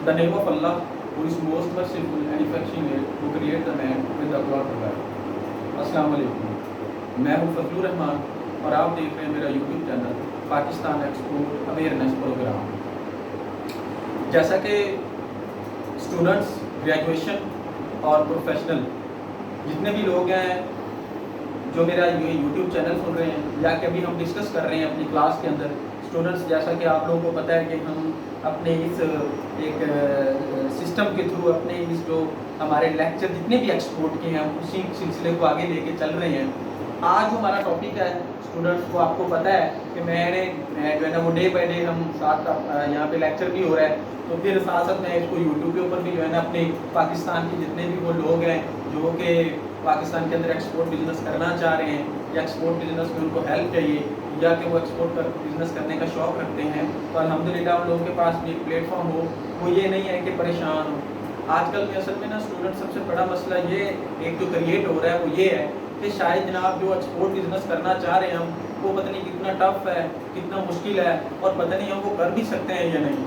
The name of Allah, who is most merciful and affectionate, who created the man with the blood of God. अस्सलाम वालेकुम, मैं हूँ फजलुर रहमान और आप देख रहे हैं मेरा YouTube channel Pakistan export awareness programme. जैसा कि स्टूडेंट्स, ग्रेजुएशन और प्रोफेशनल जितने भी लोग हैं जो मेरा ये यूट्यूब चैनल सुन रहे हैं या कभी हम डिस्कस कर रहे हैं अपनी क्लास के अंदर, स्टूडेंट्स, जैसा कि आप लोगों को पता है कि हम अपने इस एक सिस्टम के थ्रू अपने इस जो हमारे लेक्चर जितने भी एक्सपोर्ट के हैं हम उसी सिलसिले को आगे लेके चल रहे हैं। आज हमारा टॉपिक है स्टूडेंट्स को, आपको पता है कि मैंने जो है ना वो डे बाय डे हम साथ यहाँ पे लेक्चर भी हो रहा है, तो फिर साथ साथ मैं इसको यूट्यूब के ऊपर भी जो है ना अपने पाकिस्तान के जितने भी वो लोग हैं जो कि पाकिस्तान के अंदर एक्सपोर्ट बिजनेस करना चाह रहे हैं या एक्सपोर्ट बिजनेस में उनको हेल्प चाहिए या कि वो एक्सपोर्ट बिजनेस करने का शौक़ रखते हैं, तो अल्हम्दुलिल्लाह उन लोगों के पास भी एक प्लेटफॉर्म हो। वो ये नहीं है कि परेशान हो। आजकल में असल में ना स्टूडेंट सबसे बड़ा मसला ये एक जो क्रिएट हो रहा है वो ये है कि शायद जनाब जो एक्सपोर्ट बिजनेस करना चाह रहे हैं हम, वो पता नहीं कितना टफ है, कितना मुश्किल है और पता नहीं हम वो कर भी सकते हैं या नहीं।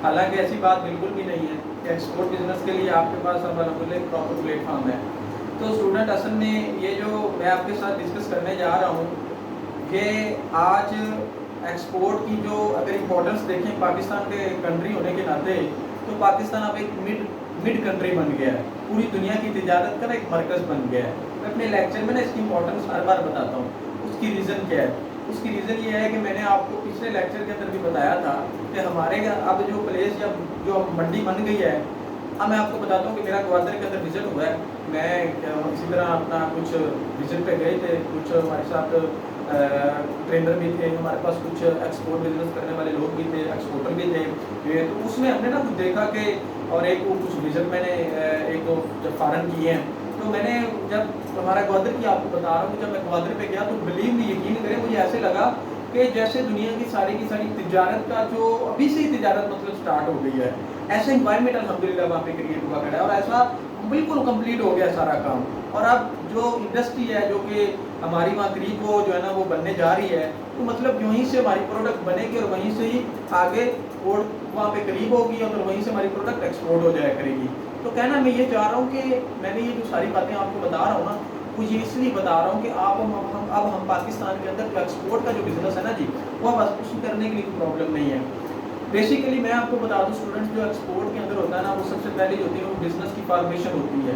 हालांकि ऐसी बात बिल्कुल भी नहीं है कि एक्सपोर्ट बिजनेस के लिए आपके पास अल्हम्दुलिल्लाह एक प्रॉपर प्लेटफॉर्म है। तो स्टूडेंट असल में ये जो मैं आपके साथ डिस्कस करने जा रहा हूँ कि आज एक्सपोर्ट की जो अगर इम्पोर्टेंस देखें पाकिस्तान के कंट्री होने के नाते, तो पाकिस्तान अब एक मिड कंट्री बन गया है, पूरी दुनिया की तिजारत का एक मरकज़ बन गया है। मैं अपने लेक्चर में ना इसकी इम्पोर्टेंस हर बार बताता हूँ। उसकी रीज़न क्या है? उसकी रीज़न ये है कि मैंने आपको पिछले लेक्चर के अंदर भी बताया था कि हमारे अब जो प्लेस या जो मंडी बन गई है। अब मैं आपको बताता हूँ कि मेरा ग्वादर के अंदर विजिट हुआ है। मैं इसी तरह अपना कुछ विजिट पे गए थे, कुछ हमारे साथ ट्रेनर भी थे, हमारे पास कुछ एक्सपोर्ट बिजनेस करने वाले लोग भी थे, एक्सपोर्टर भी थे। तो उसमें हमने ना कुछ देखा कि और एक वो कुछ विजिट मैंने एक दो जब फॉरन किए हैं, तो मैंने जब हमारा ग्वादर की आपको बता रहा हूँ कि जब मैं ग्वादर पे गया तो बिलीव में यकीन करें मुझे ऐसे लगा कि जैसे दुनिया की सारी तिजारत का जो अभी से ही तिजारत मतलब स्टार्ट हो गई है, ऐसा इन्वायरमेंट अल्हम्दुलिल्लाह वहाँ पे क्रिएट हुआ खड़ा है और ऐसा बिल्कुल कंप्लीट हो गया सारा काम। और अब जो इंडस्ट्री है जो कि हमारी वहाँ करीब वो जो है ना वो बनने जा रही है, तो मतलब वहीं से हमारी प्रोडक्ट बनेगी और वहीं से ही आगे और वहाँ पे करीब होगी और वहीं से हमारी प्रोडक्ट एक्सपोर्ट हो जाया करेगी। तो कहना मैं ये चाह रहा हूँ कि मैंने ये जो सारी बातें आपको बता रहा हूँ ना, वो ये इसलिए बता रहा हूँ कि हम पाकिस्तान के अंदर एक्सपोर्ट का जो बिज़नेस है ना जी, वो अब उसको करने के लिए कोई प्रॉब्लम नहीं है। बेसिकली मैं आपको बता दूं स्टूडेंट्स, जो एक्सपोर्ट के अंदर होता है ना, वो सबसे पहले जो होती है वो बिज़नेस की फॉर्मेशन होती है।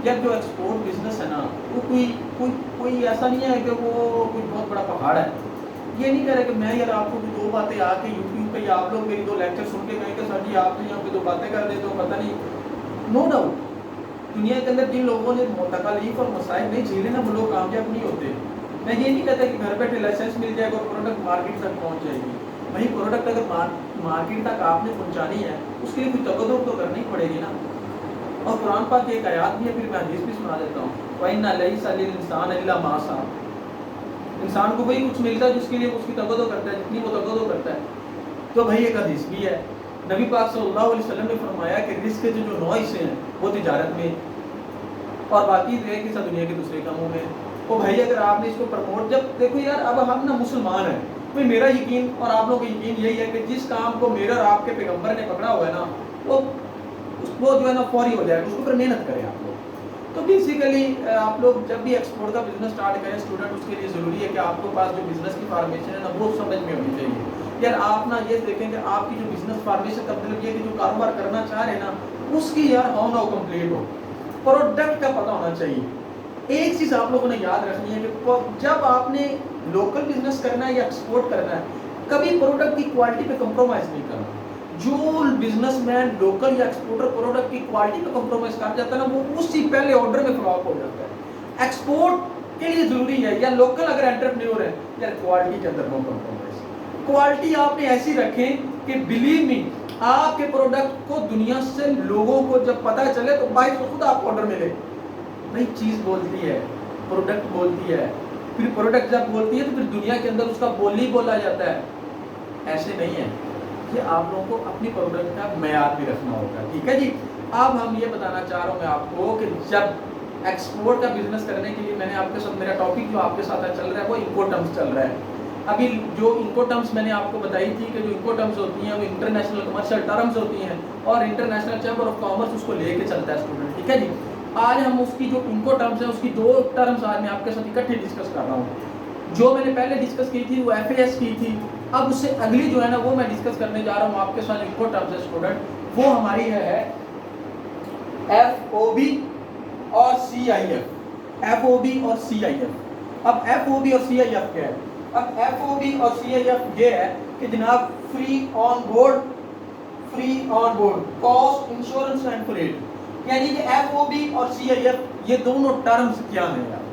या जो एक्सपोर्ट बिज़नेस है ना, वो कोई ऐसा नहीं है कि वो कोई बहुत बड़ा पहाड़ है। ये नहीं कह रहा कि मैं यार आपको दो बातें आके यूट्यूब पे या आप लोग मेरी दो लेक्चर सुन के कहें कि सर जी आप तो यहाँ पे दो बातें कर देते हो, पता नहीं। नो डाउट दुनिया के अंदर जिन लोगों ने तकलीफ और मसाइल नहीं झेले ना, वो लोग कामयाब नहीं होते। मैं ये नहीं कहता कि घर बैठे लाइसेंस मिल जाएगा और प्रोडक्ट मार्केट तक पहुँच जाएगी। वही प्रोडक्ट अगर मार्केट तक आपने पहुंचानी है, उसके लिए कुछ तकद्दुर तो करनी पड़ेगी ना। और कुरान पाक की एक आयत भी है, फिर मैं हदीस भी सुना देता हूँ। वइन्ना लैसा लिल इंसान इल्ला मा सा, इंसान को वही कुछ मिलता है जिसके लिए उसकी तकद्दुर करता है, जितनी वो तकद्दुर करता है। तो भाई एक हदीस भी है, नबी पाक सल्लल्लाहु अलैहि वसल्लम ने फरमाया कि रिस्क के जो 9 हिस्से हैं वो तिजारत में और बाकी रह किसी दुनिया के दूसरे कामों में। तो भाई अगर आपने इसको प्रमोट, जब देखो यार अब हम ना मुसलमान हैं, भाई मेरा यकीन और आप लोगों का यकीन यही है कि जिस काम को मेरा और आपके पैगंबर ने पकड़ा हुआ है ना, वो जो है ना फौरी हो जाएगा, उसके ऊपर मेहनत करें आप लोग। तो बेसिकली आप लोग जब भी एक्सपोर्ट का बिजनेस स्टार्ट करें स्टूडेंट, उसके लिए ज़रूरी है कि आपके पास जो बिज़नेस की फार्मेशन है ना वो समझ में होनी चाहिए। यार आप ना ये देखें कि आपकी जो बिज़नेस फार्मेशन का मतलब ये कि जो कारोबार करना चाह रहे हैं ना, उसकी यार हाउ नाउ कंप्लीट हो, प्रोडक्ट का पता होना चाहिए। एक चीज़ आप लोगों ने याद रखनी है कि जब आपने लोकल बिजनेस करना है या एक्सपोर्ट करना है, कभी प्रोडक्ट की क्वालिटी पे कंप्रोमाइज़ नहीं करना। जो बिजनेसमैन लोकल या एक्सपोर्टर प्रोडक्ट की क्वालिटी पे कंप्रोमाइज़ कर जाता है ना, वो उसी पहले ऑर्डर में फ्लॉप हो जाता है। एक्सपोर्ट के लिए ज़रूरी है या लोकल अगर एंटरप्रेन्योर है, यार क्वालिटी के अंदर नो कंप्रोमाइज़। क्वालिटी आपने ऐसी रखें कि बिलीव मी, आपके प्रोडक्ट को दुनिया से लोगों को जब पता चले तो भाई तो खुद आपको ऑर्डर मिले। नहीं, चीज़ बोलती है, प्रोडक्ट बोलती है, फिर प्रोडक्ट जब बोलती है तो फिर दुनिया के अंदर उसका बोली बोला जाता है। ऐसे नहीं है कि आप लोगों को अपनी प्रोडक्ट का मेयार भी रखना होगा। ठीक है जी। अब हम ये बताना चाह रहा हूँ मैं आपको कि जब एक्सपोर्ट का बिजनेस करने के लिए मैंने आपके साथ, मेरा टॉपिक जो आपके साथ चल रहा है वो इम्पोर्टेंस चल रहा है। ابھی جو انکو ٹرمز میں نے آپ کو بتائی تھی کہ جو انکو ٹرمز ہوتی ہیں وہ انٹرنیشنل کمرشل ٹرمز ہوتی ہیں اور انٹرنیشنل چیمبر آف کامرس اس کو لے کے چلتا ہے اسٹوڈنٹ. ٹھیک ہے جی. آج ہم اس کی جو انکو ٹرمز ہیں اس کی 2 ٹرمز آج میں آپ کے ساتھ اکٹھے ڈسکس کر رہا ہوں. جو میں نے پہلے ڈسکس کی تھی وہ ایف اے ایس کی تھی. اب اس سے اگلی جو ہے نا وہ میں ڈسکس کرنے جا رہا ہوں آپ کے ساتھ انکو ٹرمز ہے اسٹوڈنٹ. وہ ہماری ہے ایف او بی اور C I F. F O B اور سی آئی ایف. اب ایف او بی اور سی آئی ایف کیا ہے؟ اب ایف او بی اور سی آئی ایف یہ ہے کہ جناب free on board cost insurance and freight. یعنی کہ ایف او بی اور سی آئی ایف یہ دونوں ٹرمز کیا ہیں یار؟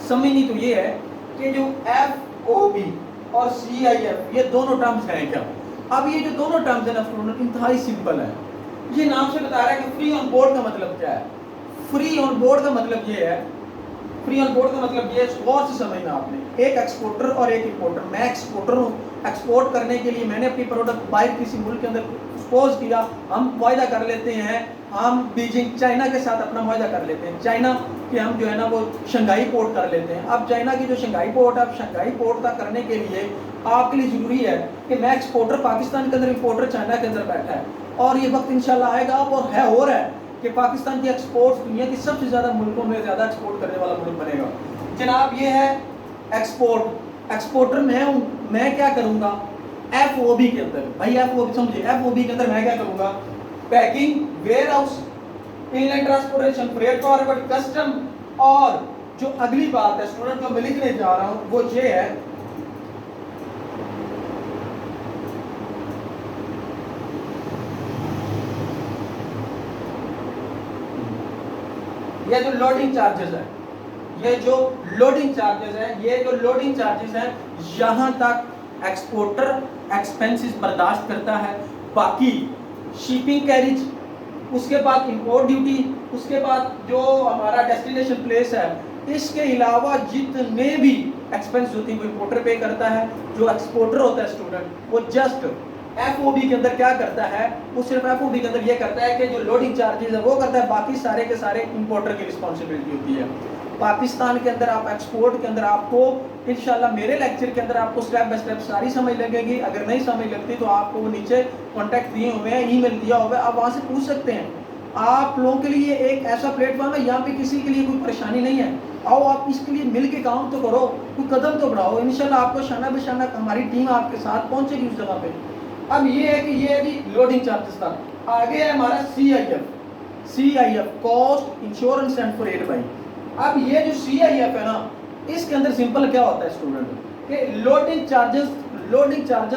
سمجھنی تو یہ ہے کہ جو ایف او بی اور سی آئی ایف یہ دونوں ٹرمز ہیں کیا. اب یہ جو دونوں ٹرمز ہیں نا اسٹوڈنٹ انتہائی سمپل ہے. یہ نام سے بتا رہا ہے کہ فری آن بورڈ کا مطلب کیا ہے. فری آن بورڈ کا مطلب یہ ہے غور سے سمجھنا آپ نے. ایک ایکسپورٹر اور ایک امپورٹر. میں ایکسپورٹر ہوں, ایکسپورٹ کرنے کے لیے میں نے اپنی پروڈکٹ باہر کسی ملک کے اندر ایکسپوز کیا. ہم معاہدہ کر لیتے ہیں, ہم بیجنگ چائنا کے ساتھ اپنا معاہدہ کر لیتے ہیں. چائنا کہ ہم جو ہے نا وہ شنگھائی پورٹ کر لیتے ہیں. اب چائنا کی جو شنگھائی پورٹ ہے, اب شنگھائی پورٹ تک کرنے کے لیے آپ کے لیے ضروری ہے کہ میں ایکسپورٹر پاکستان کے اندر, امپورٹر چائنا کے اندر بیٹھا ہے. اور یہ وقت انشاءاللہ آئے گا اور ہے ہو رہا ہے کہ پاکستان کی ایکسپورٹ دنیا کی سب سے زیادہ ملکوں میں زیادہ ایکسپورٹ کرنے والا ملک بنے گا. جناب یہ ہے ایکسپورٹ. ایکسپورٹر میں ہوں, میں کیا کروں گا ایف او بی کے اندر. بھائی ایف او بی سمجھے, ایف او بی کے اندر میں کیا کروں گا packing, warehouse, inland transportation, freight forward, custom. اور جو اگلی بات ہے اسٹوڈنٹ جو میں لکھنے جا رہا ہوں وہ یہ ہے یہ جو لوڈنگ چارجز ہے, یہ جو لوڈنگ چارجز ہیں یہاں تک ایکسپورٹر ایکسپینسز برداشت کرتا ہے. باقی شیپنگ کیریج, اس کے بعد امپورٹ ڈیوٹی, اس کے بعد جو ہمارا ڈیسٹینیشن پلیس ہے, اس کے علاوہ جتنے بھی ایکسپینس ہوتی ہیں وہ امپورٹر پے کرتا ہے. جو ایکسپورٹر ہوتا ہے اسٹوڈنٹ وہ جسٹ ایف او بی کے اندر کیا کرتا ہے, وہ صرف ایف او بی کے اندر یہ کرتا ہے کہ جو لوڈنگ چارجز ہے وہ کرتا ہے, باقی سارے کے سارے امپورٹر کی رسپانسبلٹی ہوتی ہے. پاکستان کے اندر آپ ایکسپورٹ کے اندر آپ کو انشاءاللہ میرے لیکچر کے اندر آپ کو سٹیپ بائی سٹیپ ساری سمجھ لگے گی. اگر نہیں سمجھ لگتی تو آپ کو وہ نیچے کانٹیکٹ دیے ہوئے ہیں, ای میل دیا ہوا ہے, آپ وہاں سے پوچھ سکتے ہیں. آپ لوگوں کے لیے ایک ایسا پلیٹ فارم ہے یہاں پہ کسی کے لیے کوئی پریشانی نہیں ہے. آؤ آپ اس کے لیے مل کے کام تو کرو, کوئی قدم تو بڑھاؤ. انشاءاللہ آپ کو شانہ بہ شانہ ہماری ٹیم آپ کے ساتھ پہنچے گی اس جگہ پہ. اب یہ ہے کہ یہ بھی لوڈنگ چارجز تھا. آگے ہے ہمارا C I F cost insurance and freight. بھائی اب یہ جو سی آئی ایف ہے نا, اس کے اندر سمپل کیا ہوتا ہے اسٹوڈنٹ کہ لوڈنگ چارجز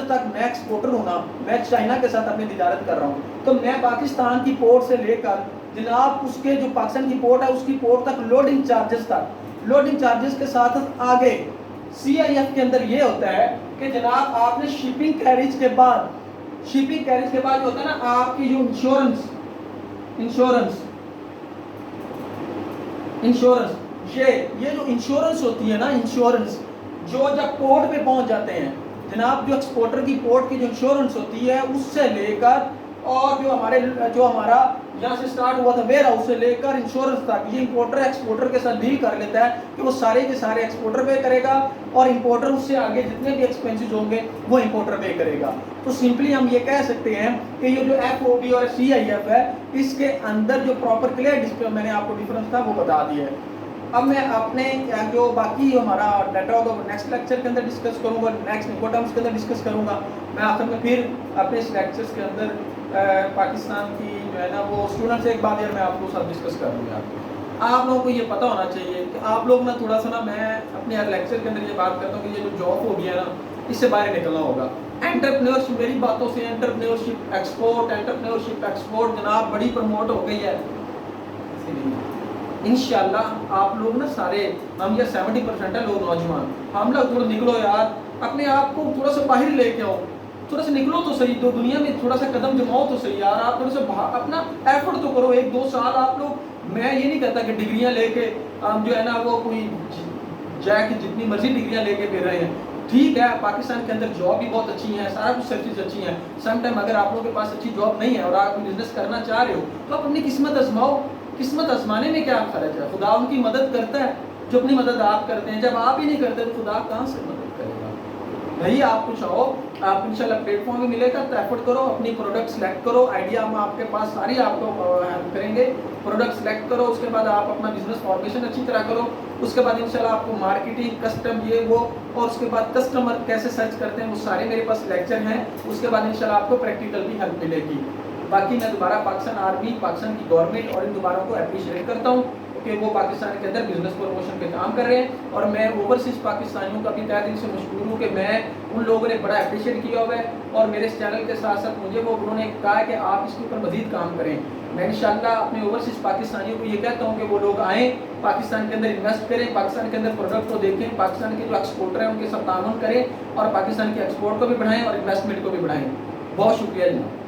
تک میں ایکسپورٹر ہوں نا, میں چائنا کے ساتھ اپنی تجارت کر رہا ہوں, تو میں پاکستان کی پورٹ سے لے کر جناب اس کے جو پاکستان کی پورٹ ہے اس کی پورٹ تک لوڈنگ چارجز کے ساتھ آگے سی آئی ایف کے اندر یہ ہوتا ہے کہ جناب آپ نے شپنگ کیریج کے بعد جو ہوتا ہے نا آپ کی جو انشورنس یہ جو انشورنس ہوتی ہے نا, انشورنس جو جب پورٹ پہ پہنچ جاتے ہیں جناب, جو ایکسپورٹر کی پورٹ کی جو انشورنس ہوتی ہے اس سے لے کر اور جو ہمارا یہاں سے سٹارٹ ہوا تھا ویئر ہاؤس سے لے کر انشورنس تک, یہ امپورٹر ایکسپورٹر کے ساتھ ڈیل کر لیتا ہے کہ وہ سارے کے سارے ایکسپورٹر پے کرے گا اور امپورٹر اس سے آگے جتنے بھی ایکسپینسز ہوں گے وہ امپورٹر پے کرے گا. تو سمپلی ہم یہ کہہ سکتے ہیں کہ یہ جو ایف او بی اور سی آئی ایف ہے اس کے اندر جو پراپر کلیئر ڈسپلے میں نے آپ کو ڈفرنس تھا وہ بتا دیا ہے. اب میں اپنے جو باقی ہمارا ڈیٹا ہوگا وہ نیکسٹ لیکچر کے اندر ڈسکس کروں گا, نیکسٹ انکوٹمس کے اندر ڈسکس کروں گا. میں آخر میں پھر اپنے اس لیکچرز کے اندر پاکستان کی جو ہے نا وہ اسٹوڈنٹ سے ایک بات یار میں آپ کو ساتھ ڈسکس کر دوں گا. آپ لوگوں کو یہ پتہ ہونا چاہیے کہ آپ لوگ نا تھوڑا سا نا, میں اپنے ہر لیکچر کے اندر یہ بات کرتا ہوں کہ یہ جو جاب ہو گیا نا اس سے باہر نکلنا ہوگا. انٹرپرینیورشپ, میری باتوں سے انٹرپرینیورشپ ایکسپورٹ جناب بڑی پروموٹ ہو گئی ہے. انشاءاللہ آپ لوگ نا سارے, ہم یہ 70% ہے لوگ نوجوان, ہم لوگ تھوڑا نکلو یار, اپنے آپ کو تھوڑا سا باہر لے کے آؤ, تھوڑا سا نکلو تو صحیح, تو دنیا میں تھوڑا سا قدم جماؤ تو صحیح یار. آپ تھوڑا سا اپنا ایفرٹ تو کرو, 1-2 سال آپ لوگ. میں یہ نہیں کہتا کہ ڈگریاں لے کے ہم جو ہے نا وہ کوئی جائے کہ جتنی مرضی ڈگریاں لے کے پھر رہے ہیں. ٹھیک ہے پاکستان کے اندر جاب بھی بہت اچھی ہیں, سارا کچھ سروسز اچھی ہیں. سم ٹائم اگر آپ لوگوں کے پاس اچھی جاب نہیں ہے اور آپ بزنس کرنا چاہ رہے ہو تو آپ اپنی قسمت آزماؤ. قسمت آزمانے میں کیا فرق ہے؟ خدا ان کی مدد کرتا ہے جو اپنی مدد آپ کرتے ہیں. جب آپ ہی نہیں کرتے تو خدا کہاں سے مدد کرے گا؟ नहीं आप कुछ आओ, आप इंशाल्लाह प्लेटफॉर्म भी मिलेगा तो एफर्ट करो, अपनी प्रोडक्ट सेलेक्ट करो, आइडिया हम आपके पास सारी आपको हेल्प करेंगे। प्रोडक्ट सेलेक्ट करो, उसके बाद आप अपना बिजनेस फॉर्मेशन अच्छी तरह करो, उसके बाद इंशाल्लाह आपको मार्केटिंग, कस्टम, ये वो, और उसके बाद कस्टमर कैसे सर्च करते हैं वो सारे मेरे पास लेक्चर हैं। उसके बाद इंशाल्लाह आपको प्रैक्टिकल भी हेल्प मिलेगी। बाकी मैं दोबारा पाकिस्तान आर्मी, पाकिस्तान की गवर्नमेंट और इन दोबारा को अप्रिशिएट करता हूँ कि वो पाकिस्तान के अंदर बिजनेस प्रमोशन पे काम कर रहे हैं, और मैं ओवरसीज पाकिस्तानियों का भी तहे दिल से मशहूर हूँ कि मैं उन लोगों ने बड़ा अप्रिशिएट किया हुआ है, और मेरे इस चैनल के साथ साथ मुझे वो उन्होंने कहा है कि आप इसके ऊपर मजीद काम करें। मैं इंशाल्लाह अपने ओवरसीज पाकिस्तानियों को ये कहता हूँ कि वो लोग आएँ, पाकिस्तान के अंदर इन्वेस्ट करें, पाकिस्तान के अंदर प्रोडक्ट को देखें, पाकिस्तान के जो एक्सपोर्टर हैं उनके साथ ताउन करें, और पाकिस्तान के एक्सपोर्ट को भी बढ़ाएं और इन्वेस्टमेंट को भी बढ़ाएं। बहुत शुक्रिया जनाब।